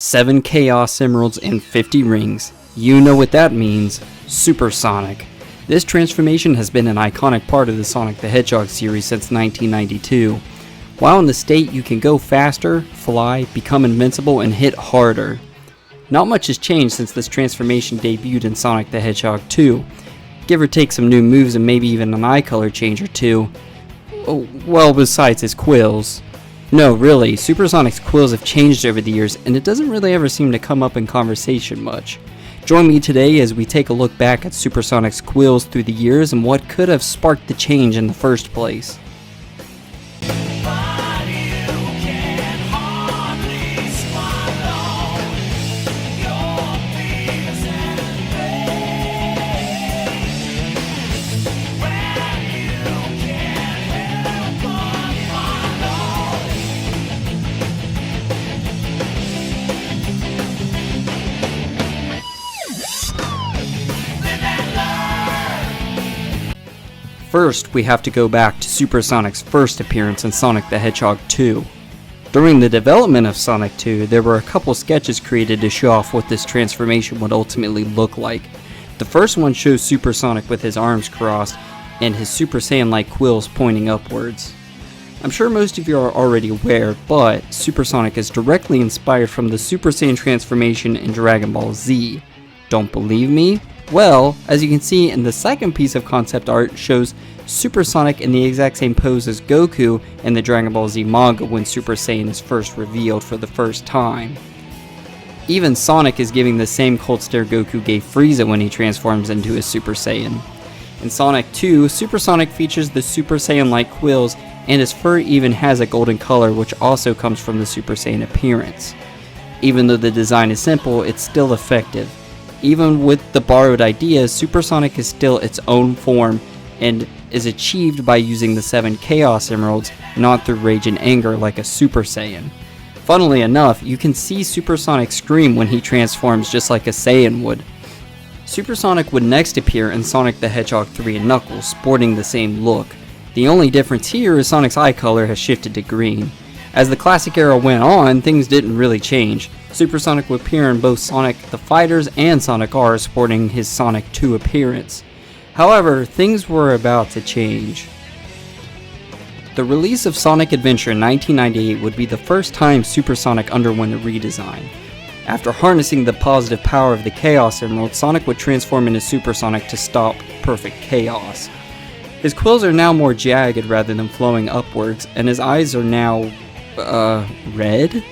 7 Chaos Emeralds and 50 rings. You know what that means. Supersonic. This transformation has been an iconic part of the Sonic the Hedgehog series since 1992. While in the state, you can go faster, fly, become invincible, and hit harder. Not much has changed since this transformation debuted in Sonic the Hedgehog 2. Give or take some new moves and maybe even an eye color change or two. Well, besides his quills. No, really, Supersonic's quills have changed over the years, and it doesn't really ever seem to come up in conversation much. Join me today as we take a look back at Supersonic's quills through the years and what could have sparked the change in the first place. First, we have to go back to Supersonic's first appearance in Sonic the Hedgehog 2. During the development of Sonic 2, there were a couple sketches created to show off what this transformation would ultimately look like. The first one shows Supersonic with his arms crossed and his Super Saiyan-like quills pointing upwards. I'm sure most of you are already aware, but Supersonic is directly inspired from the Super Saiyan transformation in Dragon Ball Z. Don't believe me? Well, as you can see in the second piece of concept art shows Supersonic in the exact same pose as Goku in the Dragon Ball Z manga when Super Saiyan is first revealed for the first time. Even Sonic is giving the same cold stare Goku gave Frieza when he transforms into a Super Saiyan. In Sonic 2, Supersonic features the Super Saiyan-like quills, and his fur even has a golden color, which also comes from the Super Saiyan appearance. Even though the design is simple, it's still effective. Even with the borrowed ideas, Supersonic is still its own form and is achieved by using the 7 Chaos Emeralds, not through rage and anger like a Super Saiyan. Funnily enough, you can see Supersonic scream when he transforms just like a Saiyan would. Supersonic would next appear in Sonic the Hedgehog 3 and Knuckles, sporting the same look. The only difference here is Sonic's eye color has shifted to green. As the classic era went on, things didn't really change. Supersonic would appear in both Sonic the Fighters and Sonic R, sporting his Sonic 2 appearance. However, things were about to change. The release of Sonic Adventure in 1998 would be the first time Supersonic underwent a redesign. After harnessing the positive power of the Chaos Emerald, Sonic would transform into Supersonic to stop perfect chaos. His quills are now more jagged rather than flowing upwards, and his eyes are now, red?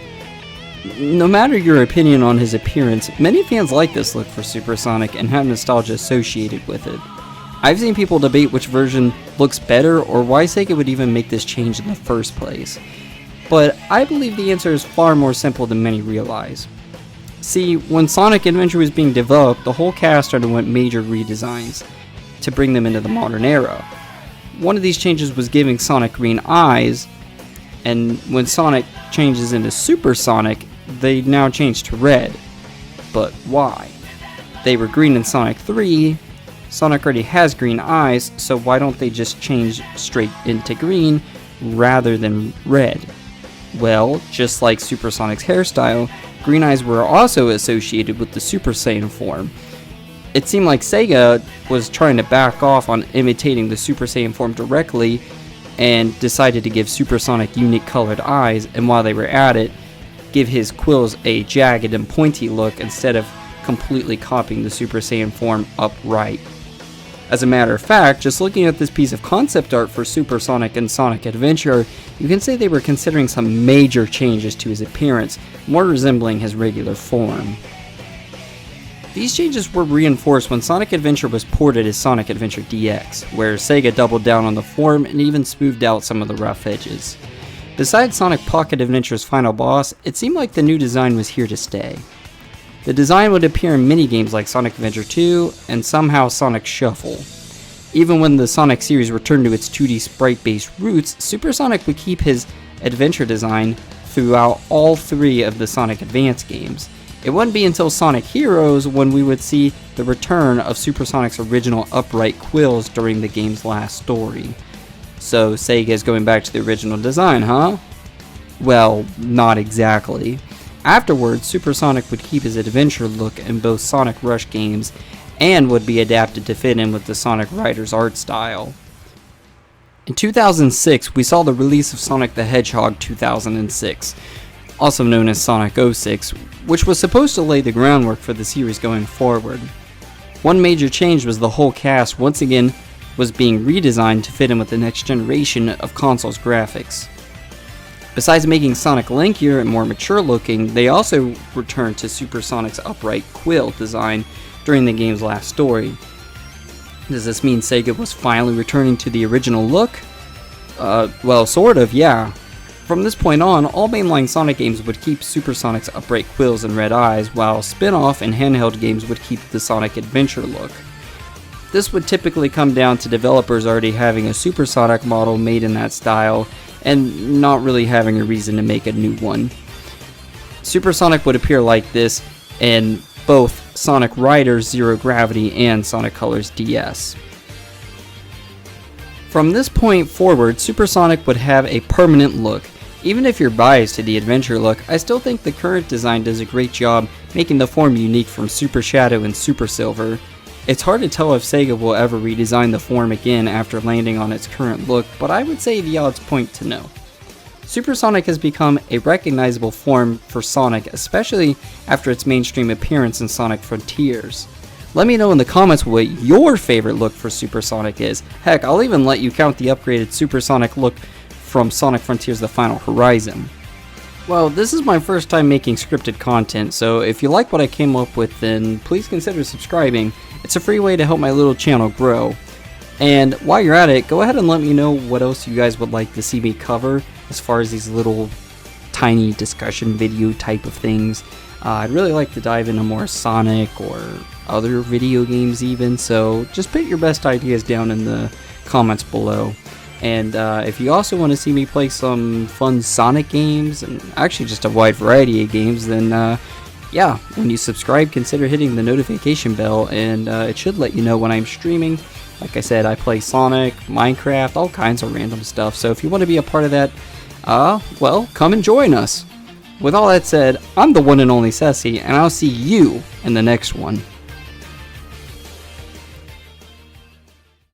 No matter your opinion on his appearance, many fans like this look for Supersonic and have nostalgia associated with it. I've seen people debate which version looks better or why Sega would even make this change in the first place. But I believe the answer is far more simple than many realize. See, when Sonic Adventure was being developed, the whole cast underwent major redesigns to bring them into the modern era. One of these changes was giving Sonic green eyes, and when Sonic changes into Supersonic, they now change to red. But why? They were green in Sonic 3, Sonic already has green eyes, so why don't they just change straight into green rather than red? Well, just like Supersonic's hairstyle, green eyes were also associated with the Super Saiyan form. It seemed like Sega was trying to back off on imitating the Super Saiyan form directly and decided to give Supersonic unique colored eyes, and while they were at it, give his quills a jagged and pointy look instead of completely copying the Super Saiyan form upright. As a matter of fact, just looking at this piece of concept art for Supersonic and Sonic Adventure, you can say they were considering some major changes to his appearance, more resembling his regular form. These changes were reinforced when Sonic Adventure was ported as Sonic Adventure DX, where Sega doubled down on the form and even smoothed out some of the rough edges. Besides Sonic Pocket Adventure's final boss, it seemed like the new design was here to stay. The design would appear in minigames like Sonic Adventure 2 and somehow Sonic Shuffle. Even when the Sonic series returned to its 2D sprite-based roots, Supersonic would keep his adventure design throughout all 3 of the Sonic Advance games. It wouldn't be until Sonic Heroes when we would see the return of Supersonic's original upright quills during the game's last story. So Sega is going back to the original design, huh? Well, not exactly. Afterwards, Supersonic would keep his adventure look in both Sonic Rush games and would be adapted to fit in with the Sonic Riders art style. In 2006, we saw the release of Sonic the Hedgehog 2006, also known as Sonic 06, which was supposed to lay the groundwork for the series going forward. One major change was the whole cast once again was being redesigned to fit in with the next generation of consoles' graphics. Besides making Sonic lankier and more mature looking, they also returned to Supersonic's upright quill design during the game's last story. Does this mean Sega was finally returning to the original look? Well, sort of, yeah. From this point on, all mainline Sonic games would keep Supersonic's upright quills and red eyes, while spin-off and handheld games would keep the Sonic Adventure look. This would typically come down to developers already having a Supersonic model made in that style, and not really having a reason to make a new one. Supersonic would appear like this in both Sonic Riders Zero Gravity and Sonic Colors DS. From this point forward, Supersonic would have a permanent look. Even if you're biased to the adventure look, I still think the current design does a great job making the form unique from Super Shadow and Super Silver. It's hard to tell if Sega will ever redesign the form again after landing on its current look, but I would say the odds point to no. Supersonic has become a recognizable form for Sonic, especially after its mainstream appearance in Sonic Frontiers. Let me know in the comments what your favorite look for Supersonic is. Heck, I'll even let you count the upgraded Supersonic look from Sonic Frontiers The Final Horizon. Well, this is my first time making scripted content, so if you like what I came up with, then please consider subscribing. It's a free way to help my little channel grow. And while you're at it, go ahead and let me know what else you guys would like to see me cover as far as these little tiny discussion video type of things. I'd really like to dive into more Sonic or other video games even, so just put your best ideas down in the comments below. And if you also want to see me play some fun Sonic games, and actually just a wide variety of games, then yeah, when you subscribe, consider hitting the notification bell, and it should let you know when I'm streaming. Like I said, I play Sonic, Minecraft, all kinds of random stuff, so if you want to be a part of that, well, come and join us. With all that said, I'm the one and only Ceci, and I'll see you in the next one.